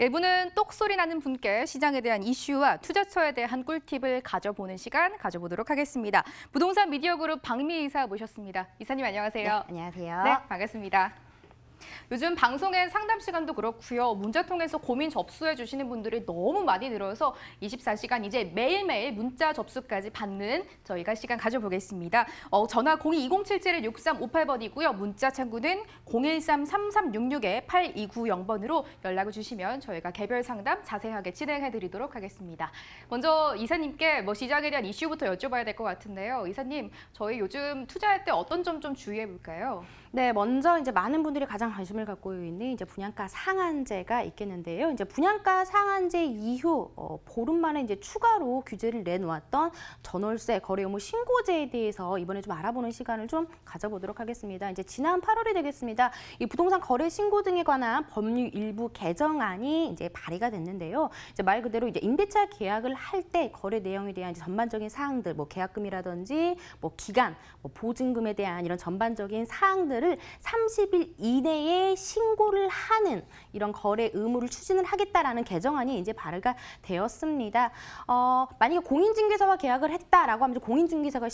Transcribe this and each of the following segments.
일부는 똑소리 나는 분께 시장에 대한 이슈와 투자처에 대한 꿀팁을 가져보는 시간 가져보도록 하겠습니다. 부동산 미디어 그룹 박미희 이사 모셨습니다. 이사님 안녕하세요. 네, 안녕하세요. 네, 반갑습니다. 요즘 방송엔 상담 시간도 그렇고요. 문자 통해서 고민 접수해 주시는 분들이 너무 많이 늘어서 24시간 이제 매일매일 문자 접수까지 받는 저희가 시간 가져보겠습니다. 전화 02-2077-6358번이고요. 문자 창구는 013-3366-8290번으로 연락을 주시면 저희가 개별 상담 자세하게 진행해 드리도록 하겠습니다. 먼저 이사님께 시장에 대한 이슈부터 여쭤봐야 될 것 같은데요. 이사님, 저희 요즘 투자할 때 어떤 점 좀 주의해 볼까요? 네, 먼저 이제 많은 분들이 가장 관심을 갖고 있는 이제 분양가 상한제가 있겠는데요. 이제 분양가 상한제 이후 보름 만에 이제 추가로 규제를 내놓았던 전월세 거래 의무 신고제에 대해서 이번에 좀 알아보는 시간을 좀 가져보도록 하겠습니다. 이제 지난 8월이 되겠습니다. 이 부동산 거래 신고 등에 관한 법률 일부 개정안이 이제 발의가 됐는데요. 이제 말 그대로 이제 임대차 계약을 할 때 거래 내용에 대한 이제 전반적인 사항들, 계약금이라든지 기간, 보증금에 대한 이런 전반적인 사항들 을 30일 이내에 신고를 하는 이런 거래 의무를 추진을 하겠다라는 개정안이 이제 발의가 되었습니다. 만약에 공인중개사와 계약을 했다라고 하면 공인중개사가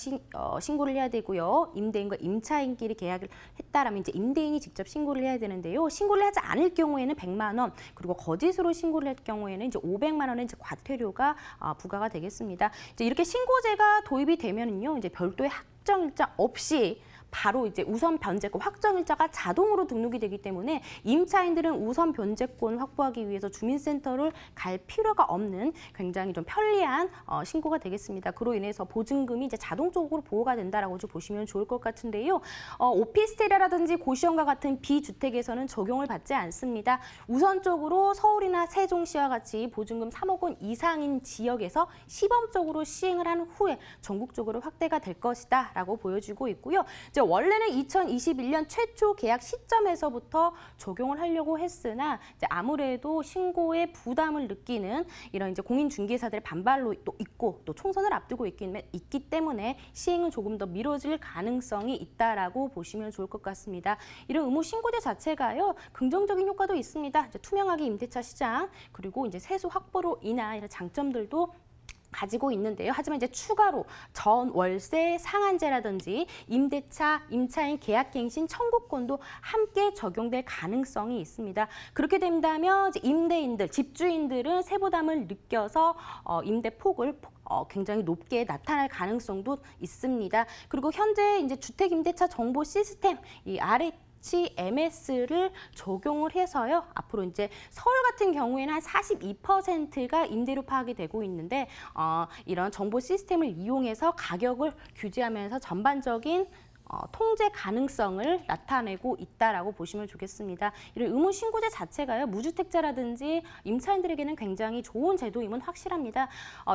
신고를 해야 되고요. 임대인과 임차인끼리 계약을 했다라면 이제 임대인이 직접 신고를 해야 되는데요. 신고를 하지 않을 경우에는 100만 원, 그리고 거짓으로 신고를 할 경우에는 이제 500만 원의 이제 과태료가 부과가 되겠습니다. 이제 이렇게 신고제가 도입이 되면은요, 이제 별도의 확정일자 없이 바로 이제 우선 변제권, 확정일자가 자동으로 등록이 되기 때문에 임차인들은 우선 변제권을 확보하기 위해서 주민센터를 갈 필요가 없는 굉장히 좀 편리한 신고가 되겠습니다. 그로 인해서 보증금이 이제 자동적으로 보호가 된다라고 좀 보시면 좋을 것 같은데요. 오피스텔이라든지 고시원과 같은 비주택에서는 적용을 받지 않습니다. 우선적으로 서울이나 세종시와 같이 보증금 3억 원 이상인 지역에서 시범적으로 시행을 한 후에 전국적으로 확대가 될 것이다라고 보여지고 있고요. 원래는 2021년 최초 계약 시점에서부터 적용을 하려고 했으나 이제 아무래도 신고에 부담을 느끼는 이런 이제 공인중개사들의 반발로 또 있고 또 총선을 앞두고 있기 때문에 시행은 조금 더 미뤄질 가능성이 있다라고 보시면 좋을 것 같습니다. 이런 의무 신고제 자체가요, 긍정적인 효과도 있습니다. 이제 투명하게 임대차 시장 그리고 이제 세수 확보로 인한 이런 장점들도 가지고 있는데요. 하지만 이제 추가로 전월세 상한제라든지 임대차, 임차인 계약갱신 청구권도 함께 적용될 가능성이 있습니다. 그렇게 된다면 이제 임대인들, 집주인들은 세부담을 느껴서 임대 폭을 굉장히 높게 나타날 가능성도 있습니다. 그리고 현재 이제 주택임대차 정보 시스템, 이 RHMS를 적용을 해서요. 앞으로 이제 서울 같은 경우에는 한 42%가 임대료 파악이 되고 있는데 이런 정보 시스템을 이용해서 가격을 규제하면서 전반적인 통제 가능성을 나타내고 있다라고 보시면 좋겠습니다. 이런 의무 신고제 자체가요, 무주택자라든지 임차인들에게는 굉장히 좋은 제도임은 확실합니다.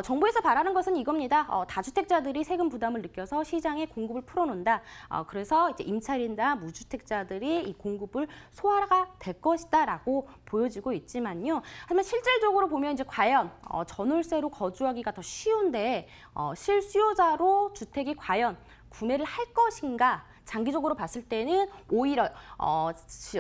정부에서 바라는 것은 이겁니다. 다주택자들이 세금 부담을 느껴서 시장에 공급을 풀어놓는다. 그래서 이제 임차인이나 무주택자들이 이 공급을 소화가 될 것이다라고 보여지고 있지만요. 하지만 실질적으로 보면 이제 과연 전월세로 거주하기가 더 쉬운데 실수요자로 주택이 과연 구매를 할 것인가? 장기적으로 봤을 때는 오히려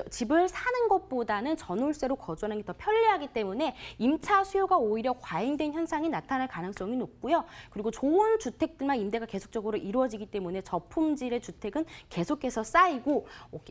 집을 사는 것보다는 전월세로 거주하는 게 더 편리하기 때문에 임차 수요가 오히려 과잉된 현상이 나타날 가능성이 높고요. 그리고 좋은 주택들만 임대가 계속적으로 이루어지기 때문에 저품질의 주택은 계속해서 쌓이고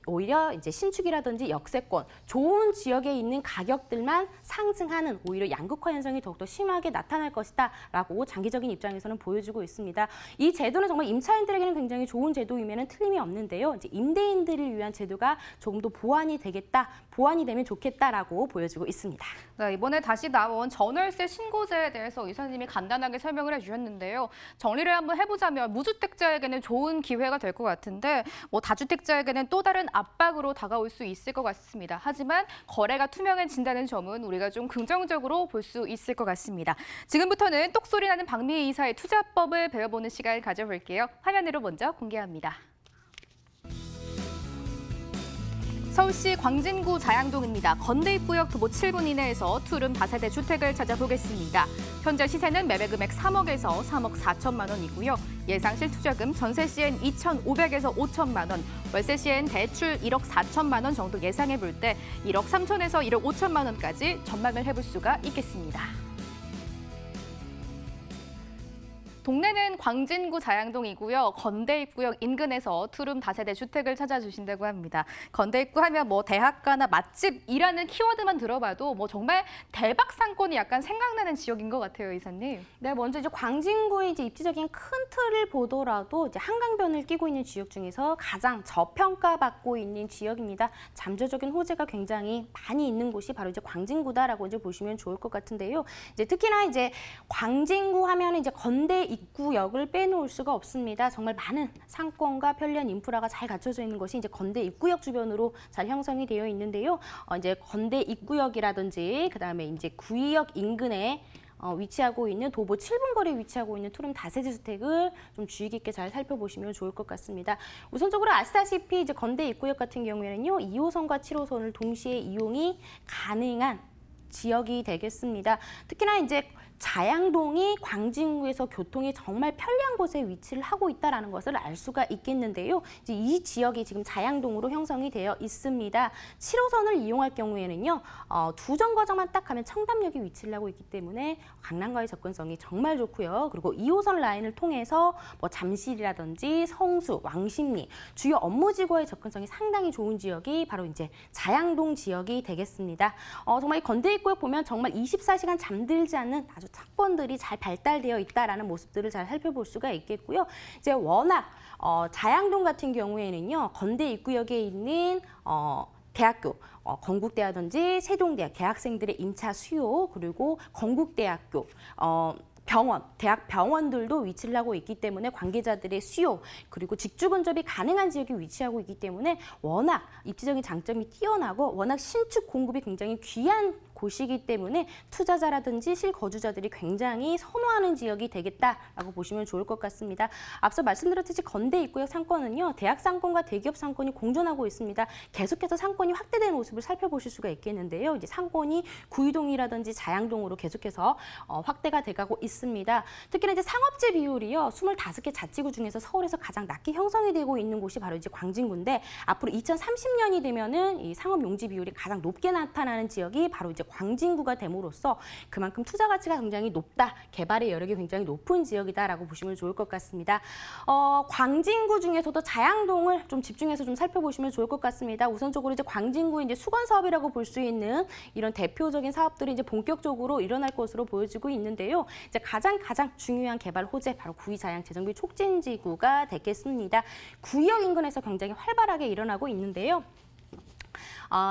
오히려 이제 신축이라든지 역세권, 좋은 지역에 있는 가격들만 상승하는 오히려 양극화 현상이 더욱더 심하게 나타날 것이다라고 장기적인 입장에서는 보여지고 있습니다. 이 제도는 정말 임차인들에게는 굉장히 좋은 제도임에는 틀림이 없는데요. 이제 임대인들을 위한 제도가 조금 더 보완이 되면 좋겠다라고 보여지고 있습니다. 네, 이번에 다시 나온 전월세 신고제에 대해서 이사님이 간단하게 설명을 해주셨는데요. 정리를 한번 해보자면 무주택자에게는 좋은 기회가 될 것 같은데 다주택자에게는 또 다른 압박으로 다가올 수 있을 것 같습니다. 하지만 거래가 투명해진다는 점은 우리가 좀 긍정적으로 볼 수 있을 것 같습니다. 지금부터는 똑소리 나는 박미희 이사의 투자법을 배워보는 시간을 가져볼게요. 화면으로 먼저 공개합니다. 서울시 광진구 자양동입니다. 건대입구역 도보 7분 이내에서 투룸 다세대 주택을 찾아보겠습니다. 현재 시세는 매매 금액 3억에서 3억 4천만 원이고요. 예상 실투자금 전세 시엔 2,500에서 5천만 원, 월세 시엔 대출 1억 4천만 원 정도 예상해 볼 때 1억 3천에서 1억 5천만 원까지 전망을 해볼 수가 있겠습니다. 동네는 광진구 자양동이고요. 건대입구역 인근에서 투룸 다세대 주택을 찾아주신다고 합니다. 건대입구 하면 뭐 대학가나 맛집이라는 키워드만 들어봐도 뭐 정말 대박 상권이 약간 생각나는 지역인 것 같아요, 이사님. 네, 먼저 이제 광진구의 이제 입지적인 큰 틀을 보더라도 이제 한강변을 끼고 있는 지역 중에서 가장 저평가받고 있는 지역입니다. 잠재적인 호재가 굉장히 많이 있는 곳이 바로 이제 광진구다라고 이제 보시면 좋을 것 같은데요. 이제 특히나 이제 광진구 하면 이제 건대 입구역을 빼놓을 수가 없습니다. 정말 많은 상권과 편리한 인프라가 잘 갖춰져 있는 것이 이제 건대 입구역 주변으로 잘 형성이 되어 있는데요. 이제 건대 입구역이라든지 그다음에 이제 구의역 인근에 위치하고 있는 도보 7분 거리에 위치하고 있는 투룸 다세대 주택을 좀 주의 깊게 잘 살펴보시면 좋을 것 같습니다. 우선적으로 아시다시피 이제 건대 입구역 같은 경우에는요, 2호선과 7호선을 동시에 이용이 가능한 지역이 되겠습니다. 특히나 이제 자양동이 광진구에서 교통이 정말 편리한 곳에 위치를 하고 있다는 것을 알 수가 있겠는데요. 이제 이 지역이 지금 자양동으로 형성이 되어 있습니다. 7호선을 이용할 경우에는요, 두 정거장만 딱 가면 청담역이 위치를 하고 있기 때문에 강남과의 접근성이 정말 좋고요. 그리고 2호선 라인을 통해서 뭐 잠실이라든지 성수, 왕십리 주요 업무지구와의 접근성이 상당히 좋은 지역이 바로 이제 자양동 지역이 되겠습니다. 정말 이 건대입구역 보면 정말 24시간 잠들지 않는 아주 상권들이 잘 발달되어 있다라는 모습들을 잘 살펴볼 수가 있겠고요. 이제 워낙 자양동 같은 경우에는요, 건대 입구역에 있는 대학교, 건국대라든지 세종대학 개학생들의 임차 수요, 그리고 건국대학교, 병원, 대학 병원들도 위치를 하고 있기 때문에 관계자들의 수요, 그리고 직주 근접이 가능한 지역에 위치하고 있기 때문에 워낙 입지적인 장점이 뛰어나고 워낙 신축 공급이 굉장히 귀한 곳이기 때문에 투자자라든지 실거주자들이 굉장히 선호하는 지역이 되겠다라고 보시면 좋을 것 같습니다. 앞서 말씀드렸듯이 건대 입구역 상권은요, 대학 상권과 대기업 상권이 공존하고 있습니다. 계속해서 상권이 확대되는 모습을 살펴보실 수가 있겠는데요. 이제 상권이 구이동이라든지 자양동으로 계속해서 확대가 돼가고 있습니다. 특히나 이제 상업지 비율이요, 25개 자치구 중에서 서울에서 가장 낮게 형성이 되고 있는 곳이 바로 이제 광진구인데, 앞으로 2030년이 되면은 이 상업 용지 비율이 가장 높게 나타나는 지역이 바로 이제 광진구가 됨으로써 그만큼 투자 가치가 굉장히 높다, 개발의 여력이 굉장히 높은 지역이다라고 보시면 좋을 것 같습니다. 광진구 중에서도 자양동을 좀 집중해서 좀 살펴보시면 좋을 것 같습니다. 우선적으로 이제 광진구 이제 수건 사업이라고 볼 수 있는 이런 대표적인 사업들이 이제 본격적으로 일어날 것으로 보여지고 있는데요. 이제 가장 중요한 개발 호재 바로 구의 자양 재정비 촉진지구가 되겠습니다. 구의역 인근에서 굉장히 활발하게 일어나고 있는데요.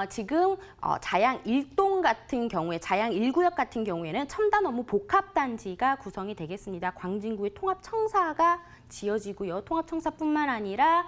지금 자양 1동 같은 경우에, 자양 1구역 같은 경우에는 첨단 업무 복합단지가 구성이 되겠습니다. 광진구의 통합청사가 지어지고요. 통합청사뿐만 아니라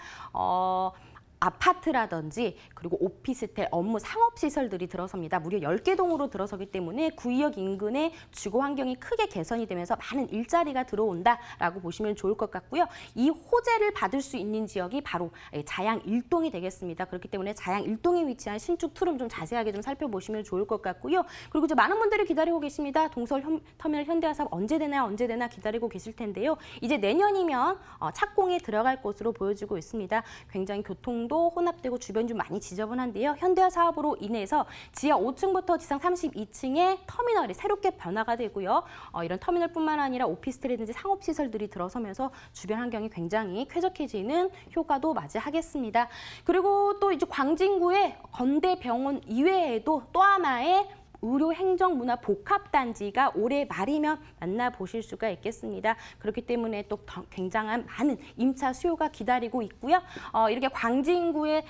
아파트라든지 그리고 오피스텔, 업무, 상업시설들이 들어섭니다. 무려 10개 동으로 들어서기 때문에 구의역 인근의 주거 환경이 크게 개선이 되면서 많은 일자리가 들어온다라고 보시면 좋을 것 같고요. 이 호재를 받을 수 있는 지역이 바로 자양 1동이 되겠습니다. 그렇기 때문에 자양 1동에 위치한 신축 투룸 좀 자세하게 좀 살펴보시면 좋을 것 같고요. 그리고 이제 많은 분들이 기다리고 계십니다. 동서울 터미널 현대화 사업 언제 되나 기다리고 계실 텐데요. 이제 내년이면 착공에 들어갈 것으로 보여지고 있습니다. 굉장히 교통도 혼합되고 주변이 좀 많이 지저분한데요. 현대화 사업으로 인해서 지하 5층부터 지상 32층의 터미널이 새롭게 변화가 되고요. 이런 터미널뿐만 아니라 오피스텔이든지 상업시설들이 들어서면서 주변 환경이 굉장히 쾌적해지는 효과도 맞이하겠습니다. 그리고 또 이제 광진구의 건대병원 이외에도 또 하나의 의료 행정 문화 복합단지가 올해 말이면 만나보실 수가 있겠습니다. 그렇기 때문에 또 굉장한 많은 임차 수요가 기다리고 있고요. 이렇게 광진구의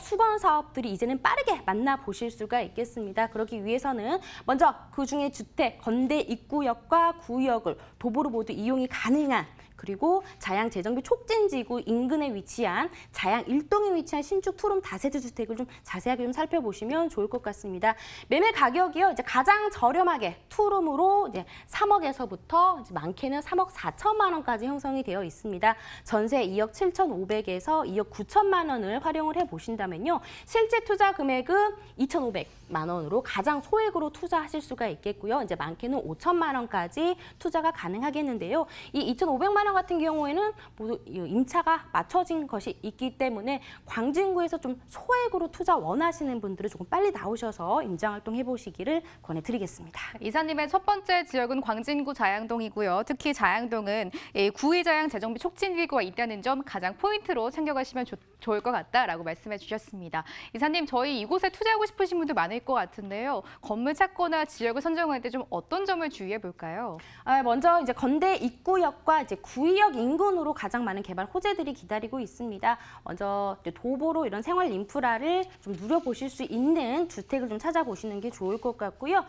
수건 사업들이 이제는 빠르게 만나보실 수가 있겠습니다. 그러기 위해서는 먼저 그중에 주택, 건대 입구역과 구역을 도보로 모두 이용이 가능한, 그리고 자양 재정비 촉진지구 인근에 위치한 자양 1동에 위치한 신축 투룸 다세대 주택을 좀 자세하게 좀 살펴보시면 좋을 것 같습니다. 매매 가격이요, 이제 가장 저렴하게 투룸으로 이제 3억에서부터 이제 많게는 3억 4천만 원까지 형성이 되어 있습니다. 전세 2억 7,500에서 2억 9천만 원을 활용을 해 보신다면요, 실제 투자 금액은 2,500만 원으로 가장 소액으로 투자하실 수가 있겠고요. 이제 많게는 5천만 원까지 투자가 가능하겠는데요. 이 2,500만 하나 같은 경우에는 모두 임차가 맞춰진 것이 있기 때문에 광진구에서 좀 소액으로 투자 원하시는 분들은 조금 빨리 나오셔서 임장활동 해보시기를 권해드리겠습니다. 이사님의 첫 번째 지역은 광진구 자양동이고요. 특히 자양동은 이 구의자양 재정비 촉진기구가 있다는 점 가장 포인트로 챙겨가시면 좋을 것 같다라고 말씀해 주셨습니다. 이사님, 저희 이곳에 투자하고 싶으신 분들 많을 것 같은데요. 건물 찾거나 지역을 선정할 때 좀 어떤 점을 주의해 볼까요? 먼저 이제 건대 입구역과 이제 구의역 인근으로 가장 많은 개발 호재들이 기다리고 있습니다. 먼저 이제 도보로 이런 생활 인프라를 좀 누려보실 수 있는 주택을 좀 찾아보시는 게 좋을 것 같고요.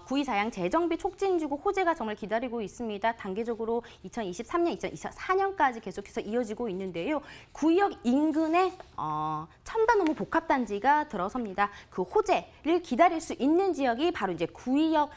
구의 자양 재정비 촉진지구 호재가 정말 기다리고 있습니다. 단계적으로 2023년, 2024년까지 계속해서 이어지고 있는데요. 구의역 인근에 첨단노무 복합단지가 들어섭니다. 그 호재를 기다릴 수 있는 지역이 바로 이제 구의역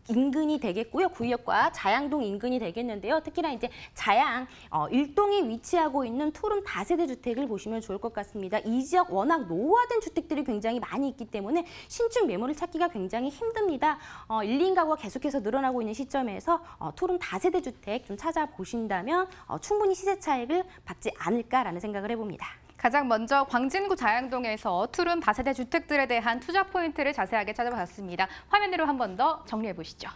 인근이 되겠고요. 구의역과 자양동 인근이 되겠는데요. 특히나 이제 자양 일동에 위치하고 있는 투룸 다세대 주택을 보시면 좋을 것 같습니다. 이 지역 워낙 노후화된 주택들이 굉장히 많이 있기 때문에 신축 매물을 찾기가 굉장히 힘듭니다. 1, 2인 가구가 계속해서 늘어나고 있는 시점에서 투룸 다세대 주택 좀 찾아보신다면 충분히 시세 차익을 받지 않을까라는 생각을 해봅니다. 가장 먼저 광진구 자양동에서 투룸 다세대 주택들에 대한 투자 포인트를 자세하게 찾아봤습니다. 화면으로 한 번 더 정리해 보시죠.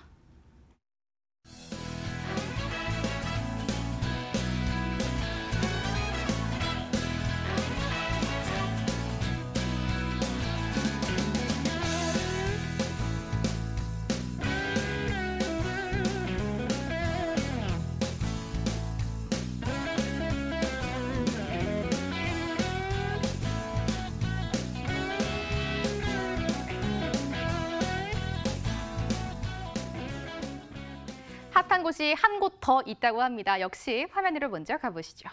핫한 곳이 한 곳 더 있다고 합니다. 역시 화면으로 먼저 가보시죠.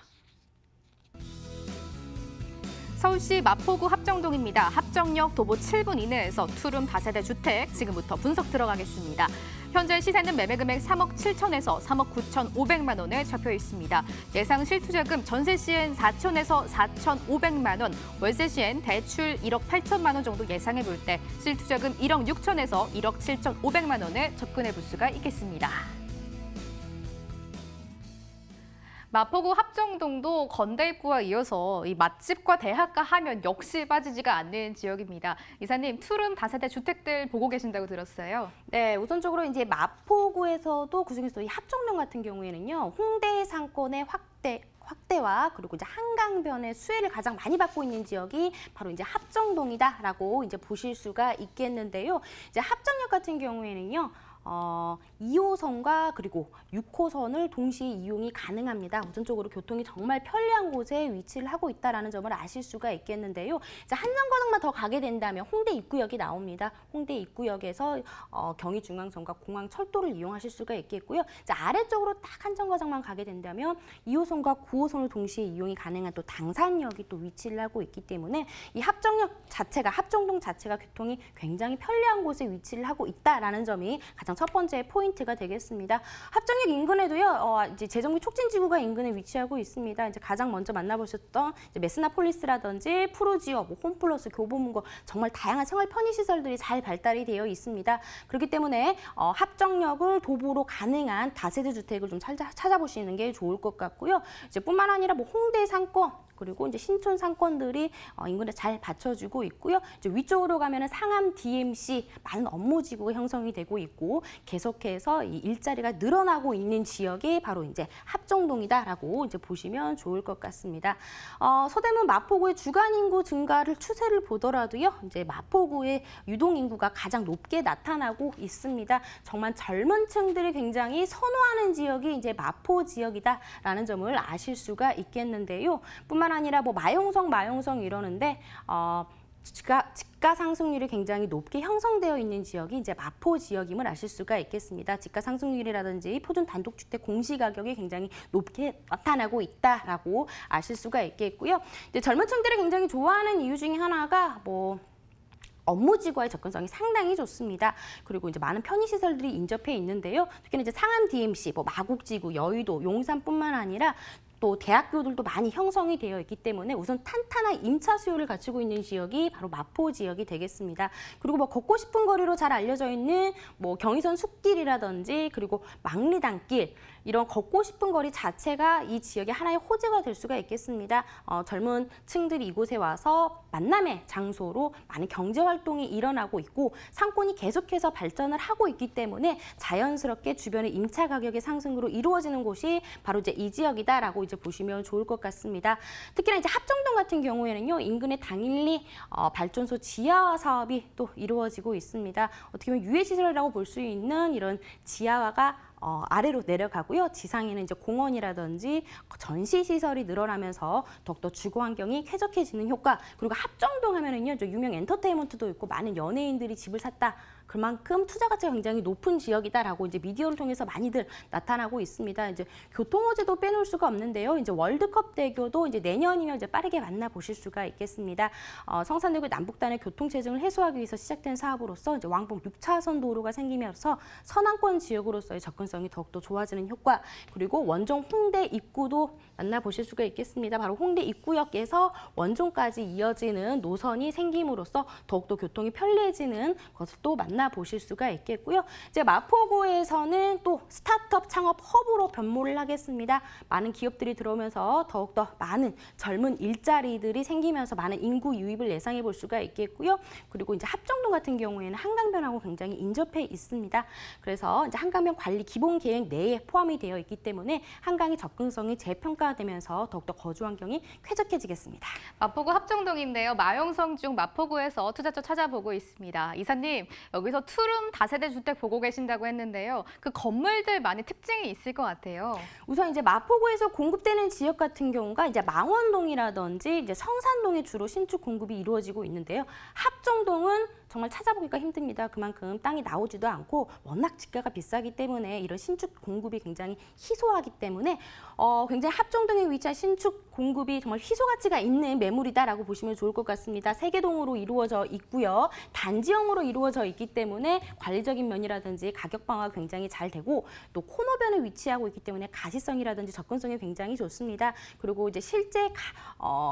서울시 마포구 합정동입니다. 합정역 도보 7분 이내에서 투룸 다세대 주택 지금부터 분석 들어가겠습니다. 현재 시세는 매매금액 3억 7천에서 3억 9천5백만 원에 잡혀 있습니다. 예상 실투자금 전세 시엔 4천에서 4천5백만 원, 월세 시엔 대출 1억 8천만 원 정도 예상해 볼 때 실투자금 1억 6천에서 1억 7천5백만 원에 접근해 볼 수가 있겠습니다. 마포구 합정동도 건대 입구와 이어서 이 맛집과 대학가 하면 역시 빠지지가 않는 지역입니다. 이사님, 투룸 다세대 주택들 보고 계신다고 들었어요. 네, 우선적으로 이제 마포구에서도 그중에서 이 합정동 같은 경우에는요, 홍대 상권의 확대와 그리고 이제 한강변의 수혜를 가장 많이 받고 있는 지역이 바로 이제 합정동이다라고 이제 보실 수가 있겠는데요. 이제 합정역 같은 경우에는요. 2호선과 그리고 6호선을 동시에 이용이 가능합니다. 우선적으로 교통이 정말 편리한 곳에 위치를 하고 있다는 점을 아실 수가 있겠는데요. 이제 한 정거장만 더 가게 된다면 홍대 입구역이 나옵니다. 홍대 입구역에서 경의중앙선과 공항철도를 이용하실 수가 있겠고요. 이제 아래쪽으로 딱 한 정거장만 가게 된다면 2호선과 9호선을 동시에 이용이 가능한 또 당산역이 또 위치를 하고 있기 때문에 이 합정동 자체가 교통이 굉장히 편리한 곳에 위치를 하고 있다는 점이 가장 첫 번째 포인트가 되겠습니다. 합정역 인근에도요, 이제 재정비 촉진지구가 인근에 위치하고 있습니다. 이제 가장 먼저 만나보셨던 이제 메스나폴리스라든지 프로지오, 홈플러스, 교보문고 정말 다양한 생활 편의시설들이 잘 발달이 되어 있습니다. 그렇기 때문에 합정역을 도보로 가능한 다세대 주택을 좀 찾아보시는 게 좋을 것 같고요. 이제 뿐만 아니라 홍대 상권 그리고 이제 신촌 상권들이 인근에 잘 받쳐주고 있고요. 이제 위쪽으로 가면은 상암 DMC 많은 업무 지구가 형성이 되고 있고 계속해서 이 일자리가 늘어나고 있는 지역이 바로 이제 합정동이다라고 이제 보시면 좋을 것 같습니다. 서대문 마포구의 주간 인구 증가를 추세를 보더라도요. 이제 마포구의 유동 인구가 가장 높게 나타나고 있습니다. 정말 젊은 층들이 굉장히 선호하는 지역이 이제 마포 지역이다라는 점을 아실 수가 있겠는데요. 뿐만 아니라 마용성 이러는데 집가 상승률이 굉장히 높게 형성되어 있는 지역이 이제 마포 지역임을 아실 수가 있겠습니다. 집가 상승률이라든지 표준 단독주택 공시가격이 굉장히 높게 나타나고 있다라고 아실 수가 있겠고요. 이제 젊은 층들이 굉장히 좋아하는 이유 중에 하나가 업무지구와의 접근성이 상당히 좋습니다. 그리고 이제 많은 편의시설들이 인접해 있는데요. 특히나 이제 상암 DMC, 마곡지구, 여의도, 용산뿐만 아니라 또 대학교들도 많이 형성이 되어 있기 때문에 우선 탄탄한 임차 수요를 갖추고 있는 지역이 바로 마포 지역이 되겠습니다. 그리고 뭐 걷고 싶은 거리로 잘 알려져 있는 뭐 경의선 숲길이라든지 그리고 망리단길 이런 걷고 싶은 거리 자체가 이 지역의 하나의 호재가 될 수가 있겠습니다. 젊은 층들이 이곳에 와서 만남의 장소로 많은 경제 활동이 일어나고 있고 상권이 계속해서 발전을 하고 있기 때문에 자연스럽게 주변의 임차 가격의 상승으로 이루어지는 곳이 바로 이제 이 지역이다라고 이제 보시면 좋을 것 같습니다. 특히나 이제 합정동 같은 경우에는요, 인근에 당일리 발전소 지하화 사업이 또 이루어지고 있습니다. 어떻게 보면 유해 시설이라고 볼 수 있는 이런 지하화가 아래로 내려가고요. 지상에는 이제 공원이라든지 전시 시설이 늘어나면서 더욱더 주거 환경이 쾌적해지는 효과. 그리고 합정동 하면은요, 저 유명 엔터테인먼트도 있고 많은 연예인들이 집을 샀다. 그만큼 투자 가치가 굉장히 높은 지역이다라고 이제 미디어를 통해서 많이들 나타나고 있습니다. 이제 교통 호재도 빼놓을 수가 없는데요. 이제 월드컵 대교도 이제 내년이면 이제 빠르게 만나보실 수가 있겠습니다. 성산대교 남북단의 교통 체증을 해소하기 위해서 시작된 사업으로서 이제 왕복 6차선 도로가 생기면서 서남권 지역으로서의 접근성이 더욱더 좋아지는 효과. 그리고 원종 홍대 입구도 만나보실 수가 있겠습니다. 바로 홍대 입구역에서 원종까지 이어지는 노선이 생김으로써 더욱더 교통이 편리해지는 것을 또 만나보실 수가 있겠고요. 이제 마포구에서는 또 스타트업 창업 허브로 변모를 하겠습니다. 많은 기업들이 들어오면서 더욱더 많은 젊은 일자리들이 생기면서 많은 인구 유입을 예상해 볼 수가 있겠고요. 그리고 이제 합정동 같은 경우에는 한강변하고 굉장히 인접해 있습니다. 그래서 이제 한강변 관리 기본 계획 내에 포함이 되어 있기 때문에 한강의 접근성이 재평가되면서 더욱더 거주 환경이 쾌적해지겠습니다. 마포구 합정동인데요. 마용성 중 마포구에서 투자처 찾아보고 있습니다. 이사님, 여기서 투룸 다세대 주택 보고 계신다고 했는데요. 그 건물들 많이 특징이 있을 것 같아요. 우선 이제 마포구에서 공급되는 지역 같은 경우가 이제 망원동이라든지 이제 성산동에 주로 신축 공급이 이루어지고 있는데요. 합정동은 정말 찾아보기가 힘듭니다. 그만큼 땅이 나오지도 않고 워낙 집가가 비싸기 때문에 이런 신축 공급이 굉장히 희소하기 때문에 굉장히 합정동에 위치한 신축 공급이 정말 희소 가치가 있는 매물이다라고 보시면 좋을 것 같습니다. 세개동으로 이루어져 있고요. 단지형으로 이루어져 있기 때문에 관리적인 면이라든지 가격 방어가 굉장히 잘 되고 또 코너변에 위치하고 있기 때문에 가시성이라든지 접근성이 굉장히 좋습니다. 그리고 이제 실제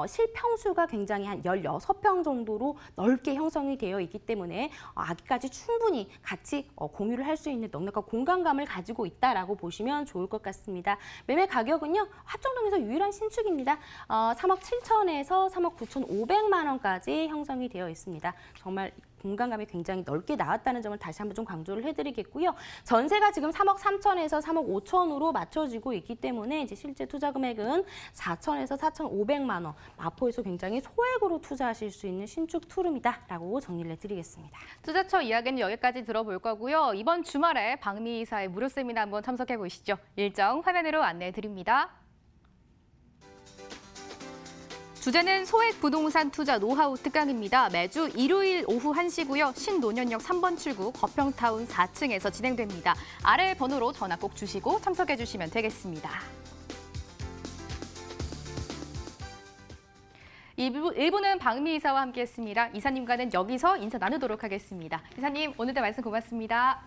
실평수가 굉장히 한 16평 정도로 넓게 형성이 되어 있기 때문에 아기까지 충분히 같이 공유를 할 수 있는 넉넉한 공간감을 가지고 있다라고 보시면 좋을 것 같습니다. 매매 가격은요, 합정동에서 유일한 신축입니다. 3억 7천에서 3억 9,500만 원까지 형성이 되어 있습니다. 정말 공간감이 굉장히 넓게 나왔다는 점을 다시 한번 좀 강조를 해드리겠고요. 전세가 지금 3억 3천에서 3억 5천으로 맞춰지고 있기 때문에 이제 실제 투자 금액은 4천에서 4,500만 원, 마포에서 굉장히 소액으로 투자하실 수 있는 신축 투룸이다라고 정리를 해드리겠습니다. 투자처 이야기는 여기까지 들어볼 거고요. 이번 주말에 박미 이사의 무료 세미나 한번 참석해 보시죠. 일정 화면으로 안내해 드립니다. 주제는 소액 부동산 투자 노하우 특강입니다. 매주 일요일 오후 1시고요. 신논현역 3번 출구 거평타운 4층에서 진행됩니다. 아래 번호로 전화 꼭 주시고 참석해 주시면 되겠습니다. 1부는 박미 이사와 함께했습니다. 이사님과는 여기서 인사 나누도록 하겠습니다. 이사님, 오늘도 말씀 고맙습니다.